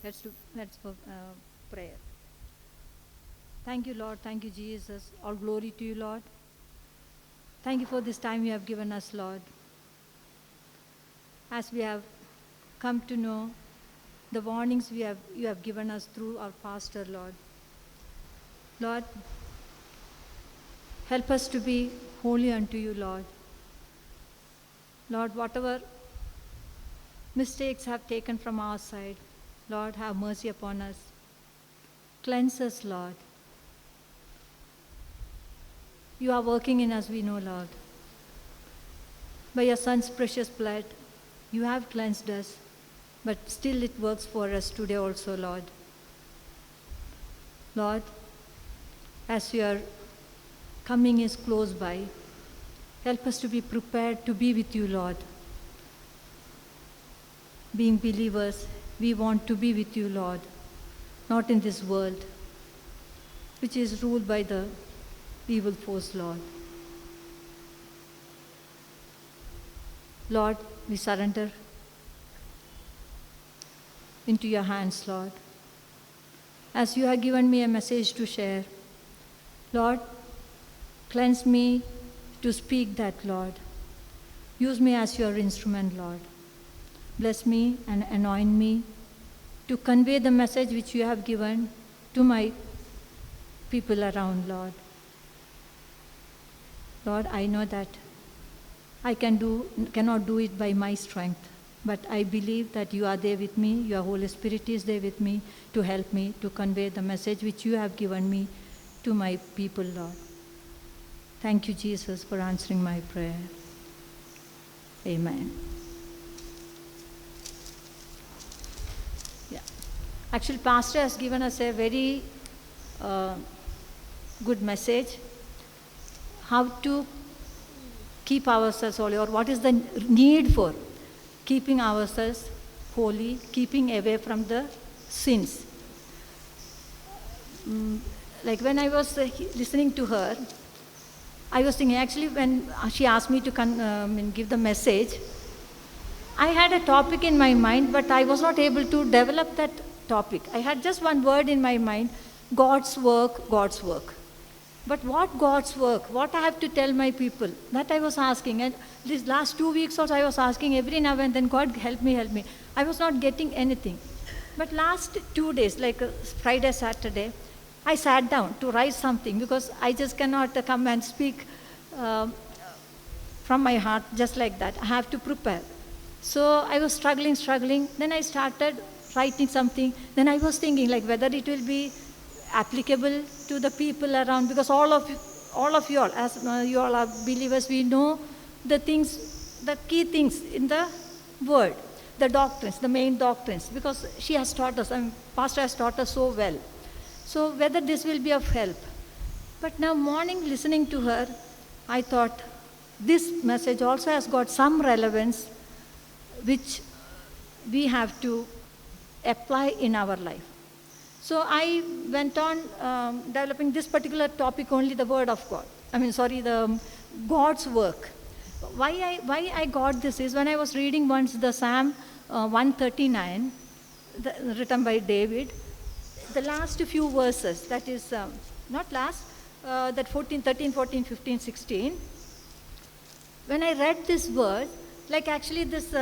Let's for prayer. Thank you, Lord. Thank you, Jesus. All glory to you, Lord. Thank you for this time you have given us, Lord. As we have come to know the warnings you have given us through our pastor, Lord. Lord, help us to be holy unto you, Lord. Lord, whatever mistakes have taken from our side, Lord, have mercy upon us. Cleanse us, Lord. You are working in us, we know, Lord. By your Son's precious blood, you have cleansed us, but still it works for us today also, Lord. Lord, as your coming is close by, help us to be prepared to be with you, Lord. Being believers, we want to be with you, Lord, not in this world, which is ruled by the evil force, Lord. Lord, we surrender into your hands, Lord. As you have given me a message to share, Lord, cleanse me to speak that, Lord. Use me as your instrument, Lord. Bless me and anoint me to convey the message which you have given to my people around, Lord. Lord, I know that I cannot do it by my strength, but I believe that you are there with me, your Holy Spirit is there with me to help me to convey the message which you have given me to my people, Lord. Thank you, Jesus, for answering my prayer. Amen. Yeah. Actually, Pastor has given us a very good message. How to keep ourselves holy, or what is the need for keeping ourselves holy, keeping away from the sins. Like when I was listening to her, I was thinking, actually when she asked me to give the message, I had a topic in my mind, but I was not able to develop that topic. I had just one word in my mind, God's work, God's work. But what God's work? What I have to tell my people? That I was asking. And these last 2 weeks also I was asking every now and then, God, help me, help me. I was not getting anything. But last 2 days, like Friday, Saturday, I sat down to write something because I just cannot come and speak from my heart just like that. I have to prepare. So I was struggling. Then I started writing something. Then I was thinking like whether it will be applicable to the people around, because all of you all, as you all are believers, we know the things, the key things in the word, the doctrines, the main doctrines, because she has taught us, and Pastor has taught us so well. So whether this will be of help. But now morning listening to her, I thought this message also has got some relevance which we have to apply in our life. So I went on developing this particular topic, only the word of God. The God's work. Why I got this is when I was reading once the Psalm 139, written by David, the last few verses, that is, not last, that 13, 14, 15, 16. When I read this word, like actually this,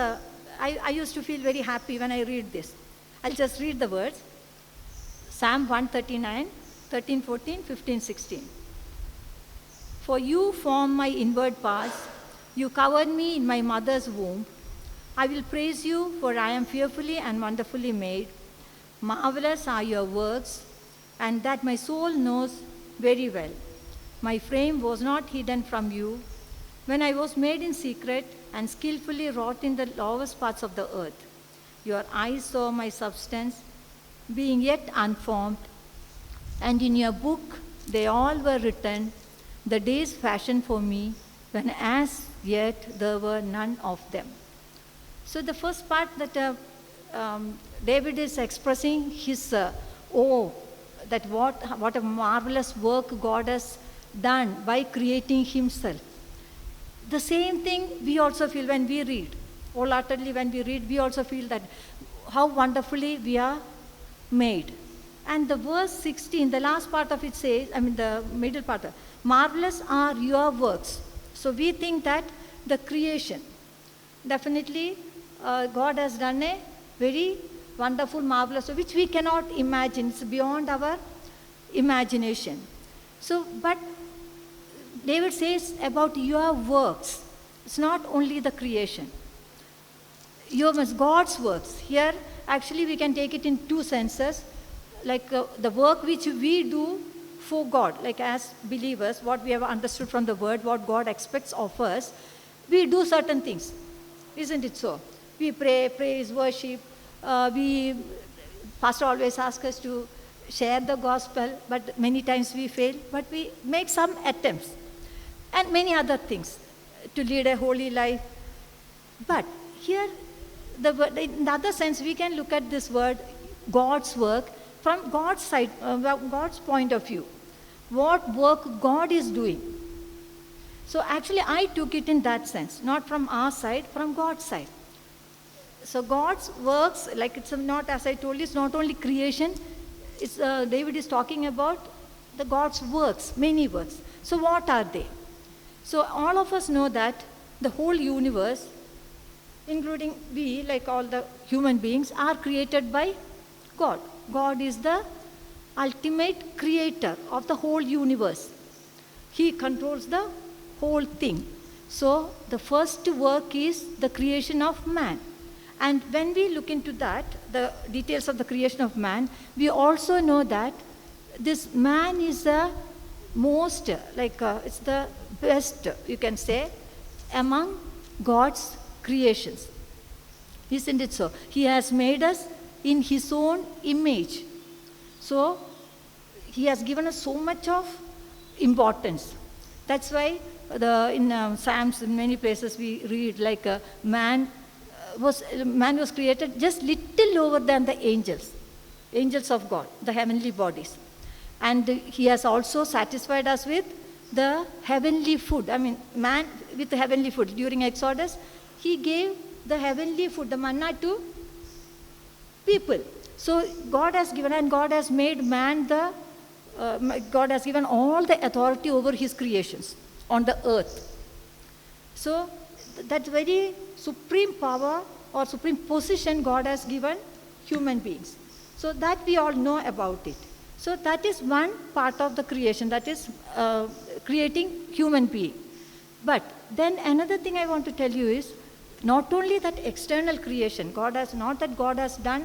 I used to feel very happy when I read this. I'll just read the words. Psalm 139, 13, 14, 15, 16. For you formed my inward parts, you covered me in my mother's womb. I will praise you, for I am fearfully and wonderfully made. Marvelous are your works, and that my soul knows very well. My frame was not hidden from you when I was made in secret and skillfully wrought in the lowest parts of the earth. Your eyes saw my substance, being yet unformed, and in your book they all were written, the days fashioned for me, when as yet there were none of them. So the first part that David is expressing his that what a marvelous work God has done by creating himself. The same thing we also feel when we read. Wholeheartedly when we read, we also feel that how wonderfully we are made. And the verse 16, the last part of it says, the middle part, marvelous are your works. So we think that the creation, definitely God has done a very wonderful, marvelous, which we cannot imagine. It's beyond our imagination. So, but David says about your works. It's not only the creation. God's works. Here, actually, we can take it in two senses. Like the work which we do for God, like as believers, what we have understood from the word, what God expects of us, we do certain things. Isn't it so? We pray, praise, worship. Pastor always asks us to share the gospel, but many times we fail. But we make some attempts. And many other things to lead a holy life. But here, in the other sense, we can look at this word, God's work, from God's side, God's point of view. What work God is doing. So actually, I took it in that sense, not from our side, from God's side. So God's works, like it's not, as I told you, it's not only creation. It's, David is talking about the God's works, many works. So what are they? So all of us know that the whole universe, including we, like all the human beings, are created by God. God is the ultimate creator of the whole universe. He controls the whole thing. So the first work is the creation of man. And when we look into that, the details of the creation of man, we also know that this man is the most, it's the best, you can say, among God's creations. Isn't it so? He has made us in his own image. So, he has given us so much of importance. That's why in Psalms, in many places we read like man was created just little lower than the angels of God, the heavenly bodies. And he has also satisfied us with the heavenly food. Man with the heavenly food. During Exodus, he gave the heavenly food, the manna, to people. So God has given, and God has made man God has given all the authority over his creations on the earth. So that very supreme power or supreme position God has given human beings. So that we all know about it. So that is one part of the creation, that is creating human being. But then another thing I want to tell you is, not only that external creation, God has done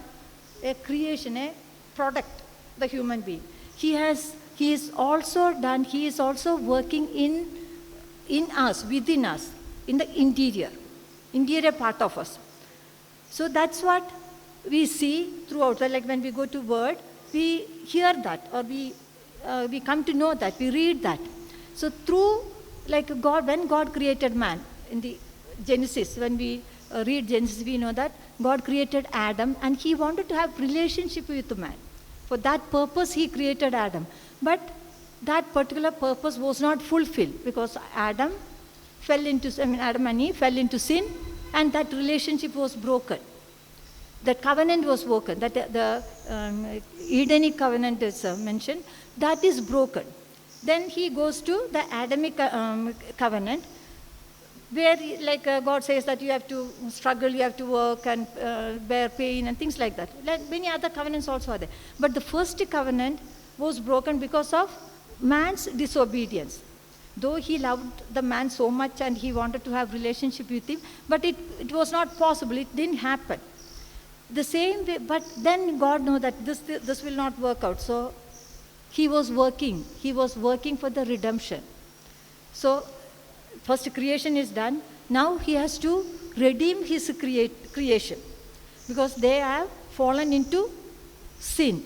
a creation, a product, the human being. He is also working in us, within us, in the interior part of us. So that's what we see throughout. Like when we go to Word, we hear that, or we come to know that, we read that. So through, like when God created man, in the Genesis, when we read Genesis, we know that God created Adam, and he wanted to have relationship with man. For that purpose, he created Adam. But that particular purpose was not fulfilled, because Adam and Eve fell into sin, and that relationship was broken. That covenant was broken. That the Edenic covenant is mentioned. That is broken. Then he goes to the Adamic covenant, where God says that you have to struggle, you have to work and bear pain and things like that. Like many other covenants also are there. But the first covenant was broken because of man's disobedience. Though he loved the man so much and he wanted to have relationship with him, but it was not possible. It didn't happen. The same way, but then God knew that this will not work out. So he was working. He was working for the redemption. So first creation is done. Now he has to redeem his creation, because they have fallen into sin.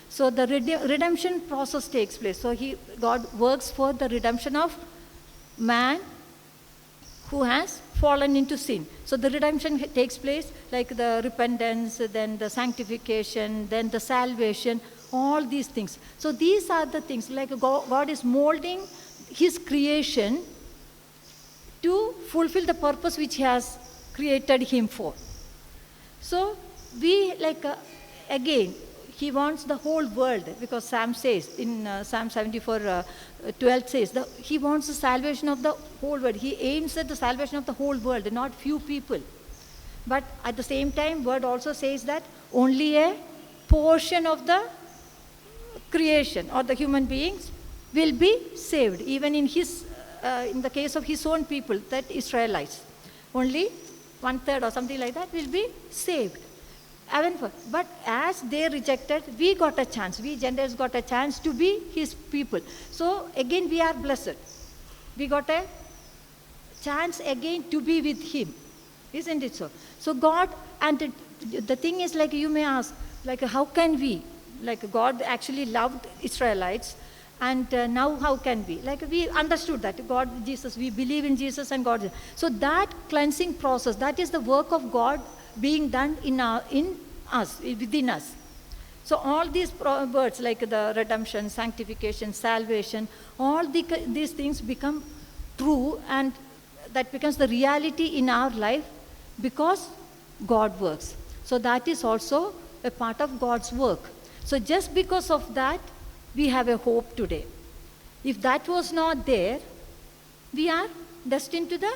So the redemption process takes place. So God works for the redemption of man who has fallen into sin. So the redemption takes place, like the repentance, then the sanctification, then the salvation, all these things. So these are the things, like God is molding his creation to fulfill the purpose which he has created him for. So we, again, He wants the whole world, because Psalm says, in Psalm 74, 12 says, he wants the salvation of the whole world. He aims at the salvation of the whole world, not few people. But at the same time, word also says that only a portion of the creation or the human beings will be saved, even in the case of his own people, that Israelites. Only 1/3 or something like that will be saved. But as they rejected, we got a chance. We Gentiles got a chance to be his people. So again, we are blessed. We got a chance again to be with him. Isn't it so? So God, and the thing is, like, you may ask, like, how can we? Like, God actually loved Israelites, and now how can we? Like, we understood that God, Jesus, we believe in Jesus and God. So that cleansing process, that is the work of God being done in us, within us. So all these words, like the redemption, sanctification, salvation, all these things become true, and that becomes the reality in our life because God works. So that is also a part of God's work. So just because of that, we have a hope today. If that was not there, we are destined to the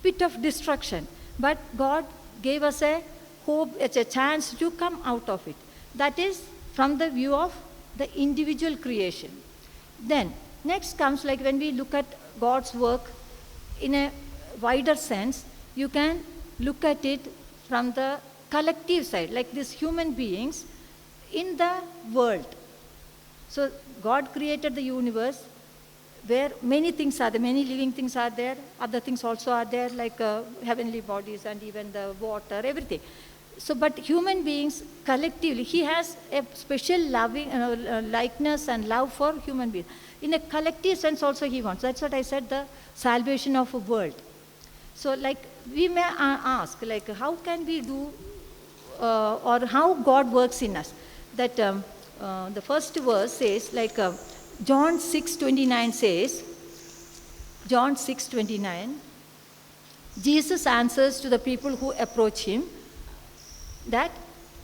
pit of destruction. But God gave us a hope, it's a chance to come out of it. That is from the view of the individual creation. Then next comes, like, when we look at God's work in a wider sense, you can look at it from the collective side, like these human beings in the world. So God created the universe where many things are there, many living things are there, other things also are there, like heavenly bodies and even the water, everything. So, but human beings collectively, he has a special loving likeness and love for human beings. In a collective sense also he wants. That's what I said, the salvation of a world. So, like, we may ask, like, how can we do, or how God works in us? That the first verse says, like, John 6:29 says, John 6:29, Jesus answers to the people who approach him, that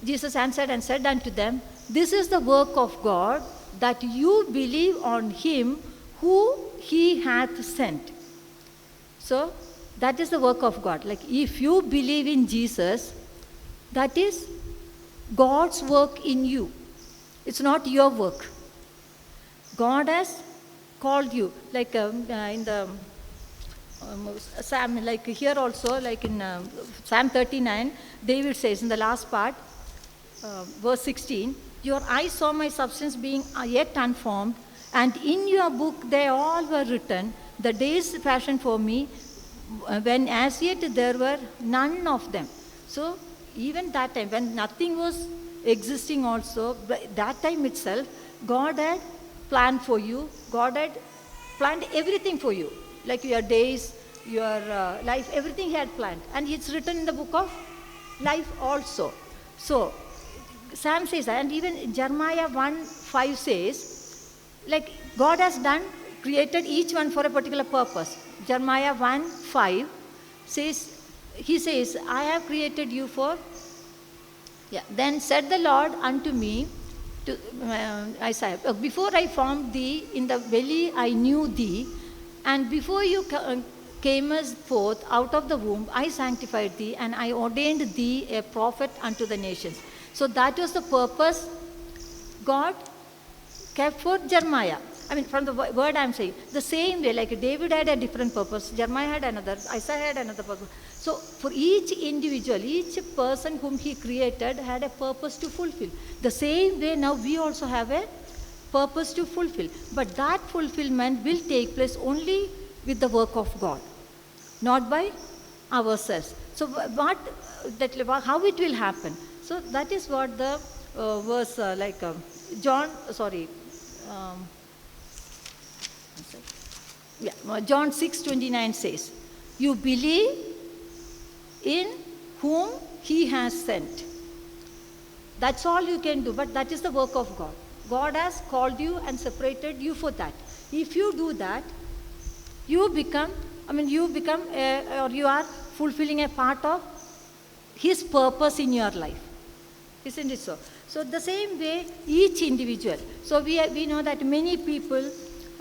Jesus answered and said unto them, this is the work of God, that you believe on him who he hath sent. So that is the work of God. Like, if you believe in Jesus, that is God's work in you. It's not your work. God has called you. Like in the Psalm, like here also, like in Psalm 39, David says in the last part, verse 16, your eyes saw my substance being yet unformed, and in your book they all were written, the days fashioned for me, when as yet there were none of them. So even that time, when nothing was existing also, that time itself, God had planned for you. God had planned everything for you, like your days, your life, everything he had planned. And it's written in the book of life also. So Sam says that, and even Jeremiah 1:5 says, like, God has created each one for a particular purpose. Jeremiah 1:5 says, he says, I have created you for, then said the Lord unto me, to Isaiah, before I formed thee in the belly I knew thee, and before you camest forth out of the womb I sanctified thee, and I ordained thee a prophet unto the nations. So that was the purpose God kept for Jeremiah. I mean, from the word I'm saying, the same way, like David had a different purpose, Jeremiah had another, Isaiah had another purpose. So for each individual, each person whom he created had a purpose to fulfill. The same way now we also have a purpose to fulfill. But that fulfillment will take place only with the work of God, not by ourselves. So how it will happen? So that is what the verse, John 6:29 says, you believe in whom he has sent. That's all you can do, but that is the work of God. God has called you and separated you for that. If you do that, you become, or you are fulfilling a part of his purpose in your life. Isn't it so? So the same way, each individual. So we know that many people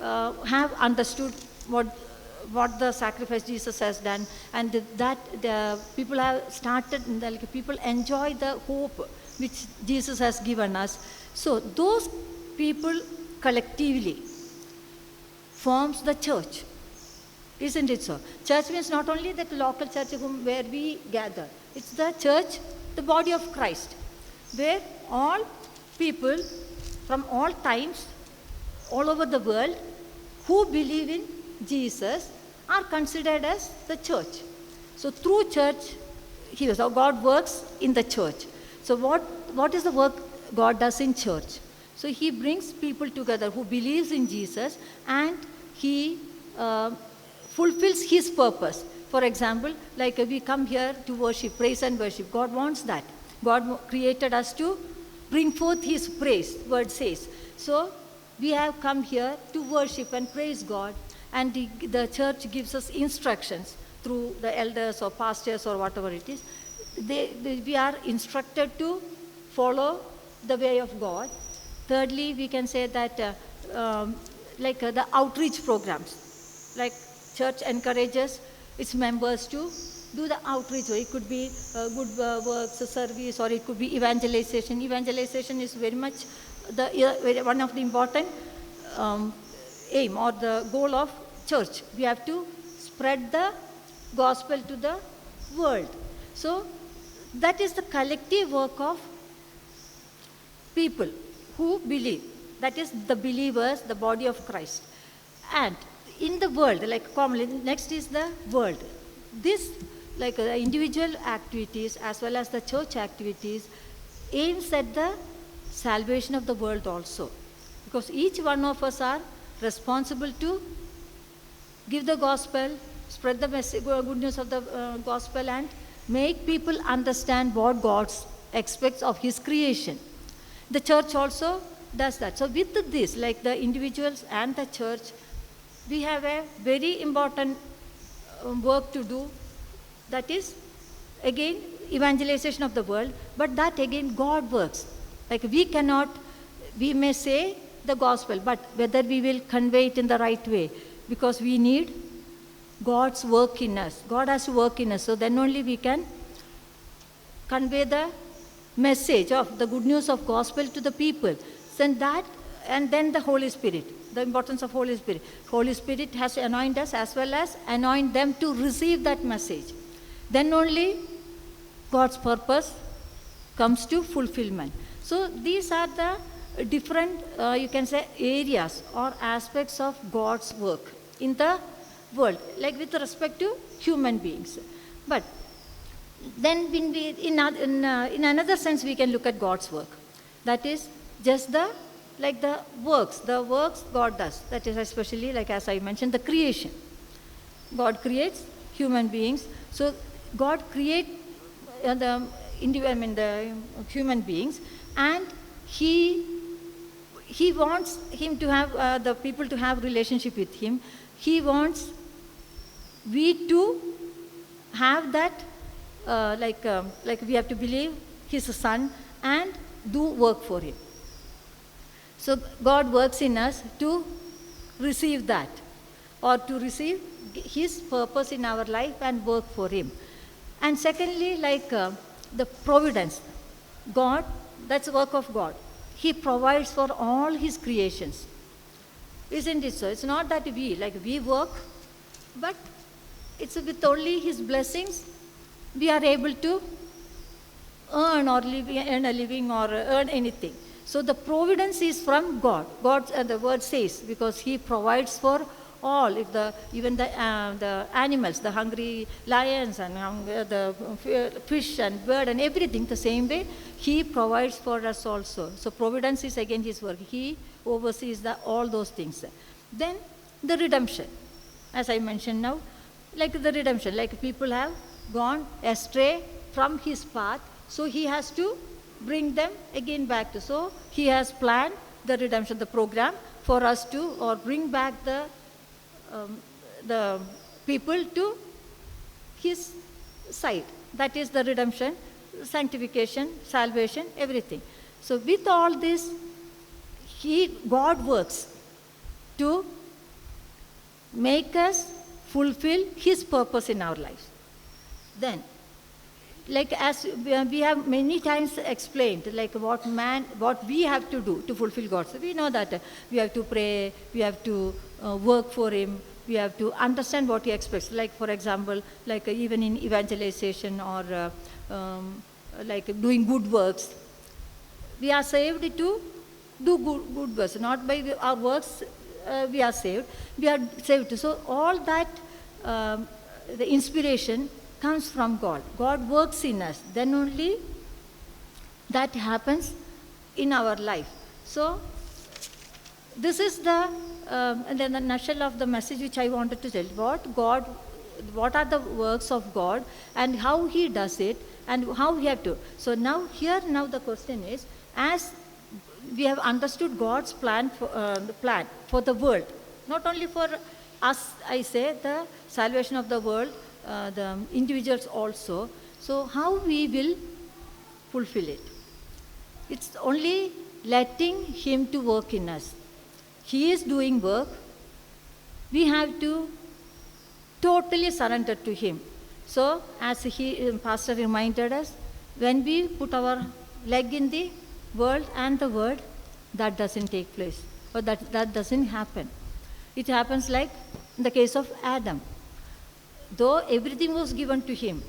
have understood what the sacrifice Jesus has done, and that the people have started, like people enjoy the hope which Jesus has given us. So those people collectively forms the church. Isn't it so? Church means not only that local church where we gather. It's the church, the body of Christ, where all people from all times, all over the world, who believe in Jesus are considered as the church. So through church, God works in the church. So what is the work God does in church? So he brings people together who believes in Jesus, and he fulfills his purpose. For example, like we come here to worship, praise and worship. God wants that. God created us to bring forth his praise, word says. So we have come here to worship and praise God, and the church gives us instructions through the elders or pastors or whatever it is. We are instructed to follow the way of God. Thirdly, we can say that the outreach programs, like church encourages its members to do the outreach. So it could be good works, service, or it could be evangelization. Evangelization is very much one of the important aim or the goal of church. We have to spread the gospel to the world. So that is the collective work of people who believe. That is the believers, the body of Christ. And in the world, like commonly, next is the world. This, like the individual activities as well as the church activities, aims at the salvation of the world also. Because each one of us are responsible to give the gospel, spread the message, good news of the gospel, and make people understand what God expects of his creation. The church also does that. So with this, like the individuals and the church, we have a very important work to do. That is, again, evangelization of the world, but that again, God works. Like we may say the gospel, but whether we will convey it in the right way, because we need God's work in us. God has to work in us, so then only we can convey the message of the good news of gospel to the people. And then the Holy Spirit, the importance of Holy Spirit. Holy Spirit has to anoint us as well as anoint them to receive that message. Then only God's purpose comes to fulfillment. So these are the different, you can say, areas or aspects of God's work in the world, like with respect to human beings. But then in another sense, we can look at God's work. That is just the works God does. That is especially, like as I mentioned, the creation. God creates human beings. So God creates the human beings, and He wants him to have the people to have relationship with him. He wants we to have that, like we have to believe His Son and do work for Him. So God works in us to receive that, or to receive His purpose in our life and work for Him. And secondly, the providence. God, that's the work of God. He provides for all His creations. Isn't it so? It's not that we work, but it's with only His blessings we are able to earn a living or earn anything. So the providence is from God. God, the word says, because He provides for all. If even the animals, the hungry lions and the fish and bird and everything, the same way He provides for us also. So providence is again His work. He oversees all those things. Then the redemption, as I mentioned now, like the redemption, like people have gone astray from His path, so He has to bring them again back to. So He has planned the redemption, the program for us to, or bring back the people to His side. That is the redemption, sanctification, salvation, everything. So with all this, God works to make us fulfill His purpose in our lives. Then, like as we have many times explained, like what we have to do to fulfill God. So we know that we have to pray, we have to work for Him, we have to understand what He expects. Like for example, like even in evangelization or like doing good works, we are saved to do good works, not by our works. We are saved. We are saved. So all that, the inspiration comes from God. God works in us. Then only that happens in our life. So this is the nutshell of the message which I wanted to tell. What are the works of God and how He does it and how we have to. So now the question is, as we have understood God's plan for the world, not only for us, I say, the salvation of the world, the individuals also. So how we will fulfill it? It's only letting Him to work in us. He is doing work. We have to totally surrender to Him. So as Pastor reminded us, when we put our leg in the world and the word, that doesn't take place, or that doesn't happen. It happens like in the case of Adam. Though everything was given to him,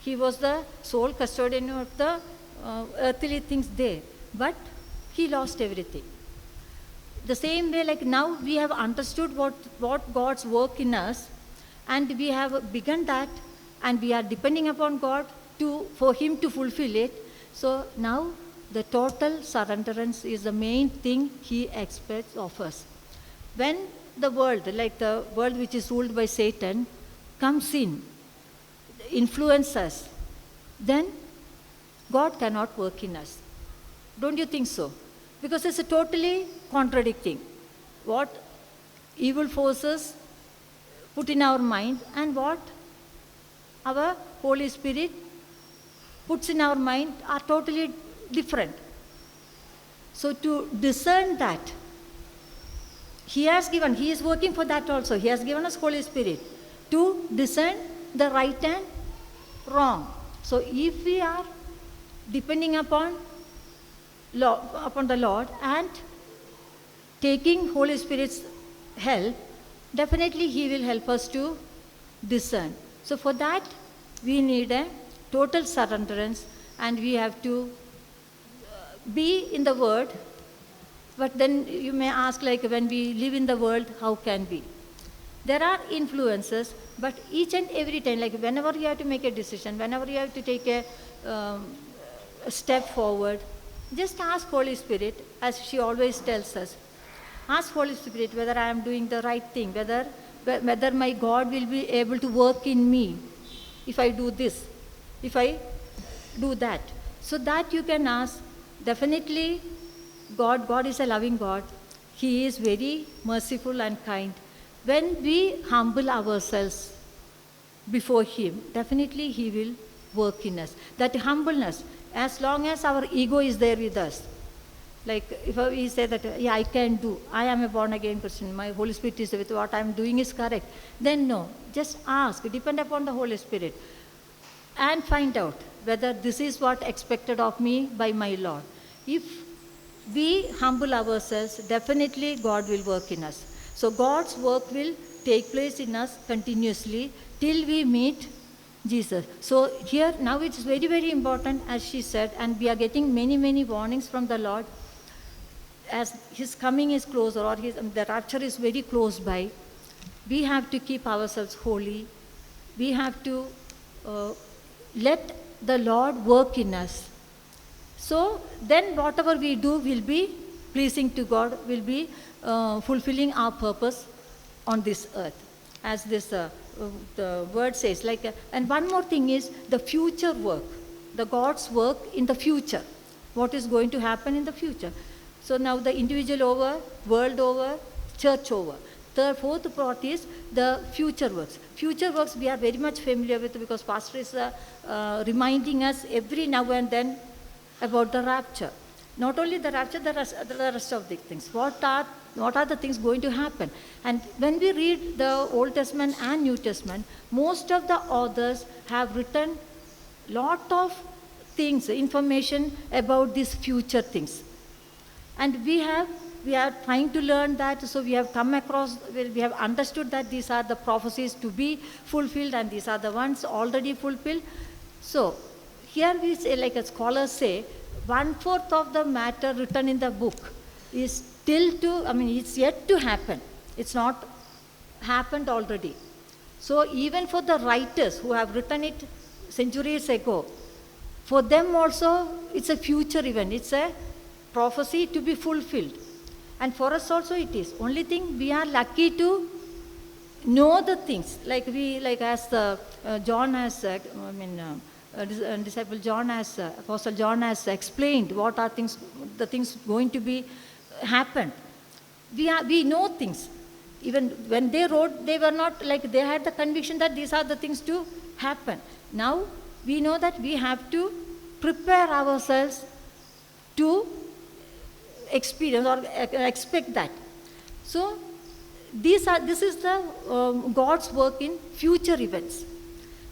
he was the sole custodian of the earthly things there, but he lost everything. The same way, like now we have understood what God's work in us, and we have begun that, and we are depending upon God for Him to fulfill it. So now the total surrenderance is the main thing He expects of us. When the world, like the world which is ruled by Satan, comes in, influences us, then God cannot work in us. Don't you think so? Because it's a totally contradicting what evil forces put in our mind and what our Holy Spirit puts in our mind are totally different. So to discern that, He is working for that also. He has given us Holy Spirit to discern the right and wrong. So if we are depending upon the Lord and taking Holy Spirit's help, definitely He will help us to discern. So for that, we need a total surrenderance, and we have to be in the Word. But then you may ask, like, when we live in the world, how can we? There are influences, but each and every time, like whenever you have to make a decision, whenever you have to take a step forward, just ask Holy Spirit, as she always tells us. Ask Holy Spirit whether I am doing the right thing, whether my God will be able to work in me if I do this, if I do that. So that you can ask. Definitely, God is a loving God. He is very merciful and kind. When we humble ourselves before Him, definitely He will work in us. That humbleness, as long as our ego is there with us, like if we say that, yeah, I can do, I am a born again Christian, my Holy Spirit is with what I am doing is correct, then no, just ask, depend upon the Holy Spirit, and find out whether this is what expected of me by my Lord. If we humble ourselves, definitely God will work in us. So God's work will take place in us continuously till we meet Jesus. So here now it's very, very important, as she said, and we are getting many, many warnings from the Lord. As His coming is closer, or the rapture is very close by, we have to keep ourselves holy. We have to let the Lord work in us. So then whatever we do will be pleasing to God, will be fulfilling our purpose on this earth, as this the word says. And one more thing is the future work, the God's work in the future. What is going to happen in the future? So now the individual over, world over, church over. The fourth part is the future works. Future works we are very much familiar with, because Pastor is reminding us every now and then about the rapture. Not only the rapture, the rest of the things. What are the things going to happen? And when we read the Old Testament and New Testament, most of the authors have written lot of things, information about these future things. And we are trying to learn that, so we have come across, we have understood that these are the prophecies to be fulfilled and these are the ones already fulfilled. So here we say, like a scholar say, 1/4 of the matter written in the book is it's yet to happen. It's not happened already. So even for the writers who have written it centuries ago, for them also it's a future event. It's a prophecy to be fulfilled. And for us also it is. Only thing, we are lucky to know the things. As the John has, disciple John has, Apostle John has explained what are the things going to be happen. We know things. Even when they wrote, they were not like, they had the conviction that these are the things to happen. Now we know that we have to prepare ourselves to experience or expect that. So this is the God's work in future events.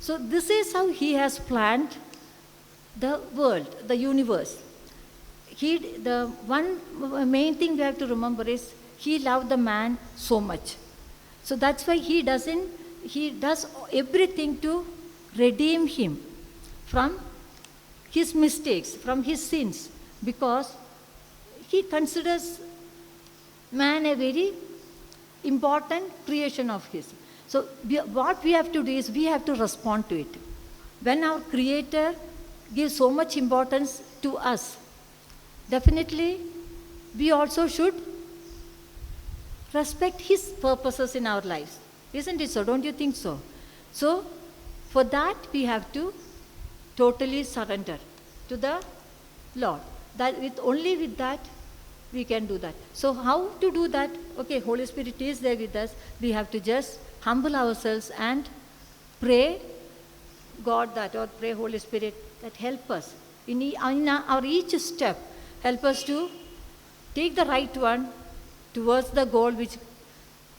So this is how He has planned the world, the universe. The one main thing we have to remember is He loved the man so much. So that's why He does everything to redeem him from his mistakes, from his sins, because He considers man a very important creation of His. So what we have to do is we have to respond to it. When our Creator gives so much importance to us, definitely we also should respect His purposes in our lives. Isn't it so? Don't you think so? So for that we have to totally surrender to the Lord. Only with that we can do that. So how to do that? Okay, Holy Spirit is there with us. We have to just humble ourselves and pray God that, or pray Holy Spirit that help us in our each step. Help us to take the right one towards the goal which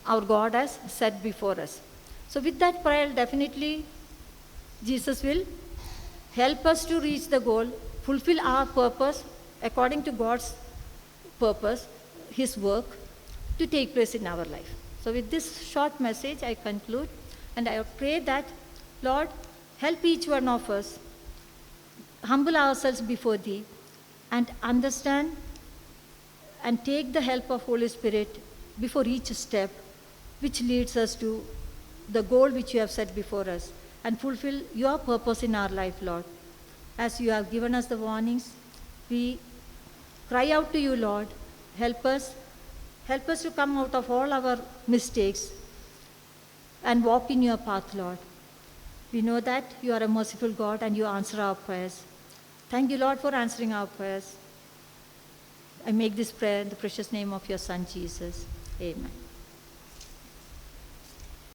our God has set before us. So with that prayer, definitely Jesus will help us to reach the goal, fulfill our purpose according to God's purpose, His work to take place in our life. So with this short message, I conclude, and I pray that, Lord, help each one of us humble ourselves before Thee and understand and take the help of Holy Spirit before each step, which leads us to the goal which You have set before us, and fulfill Your purpose in our life, Lord. As You have given us the warnings, we cry out to You, Lord. Help us to come out of all our mistakes and walk in Your path, Lord. We know that You are a merciful God and You answer our prayers. Thank You, Lord, for answering our prayers. I make this prayer in the precious name of Your Son, Jesus. Amen.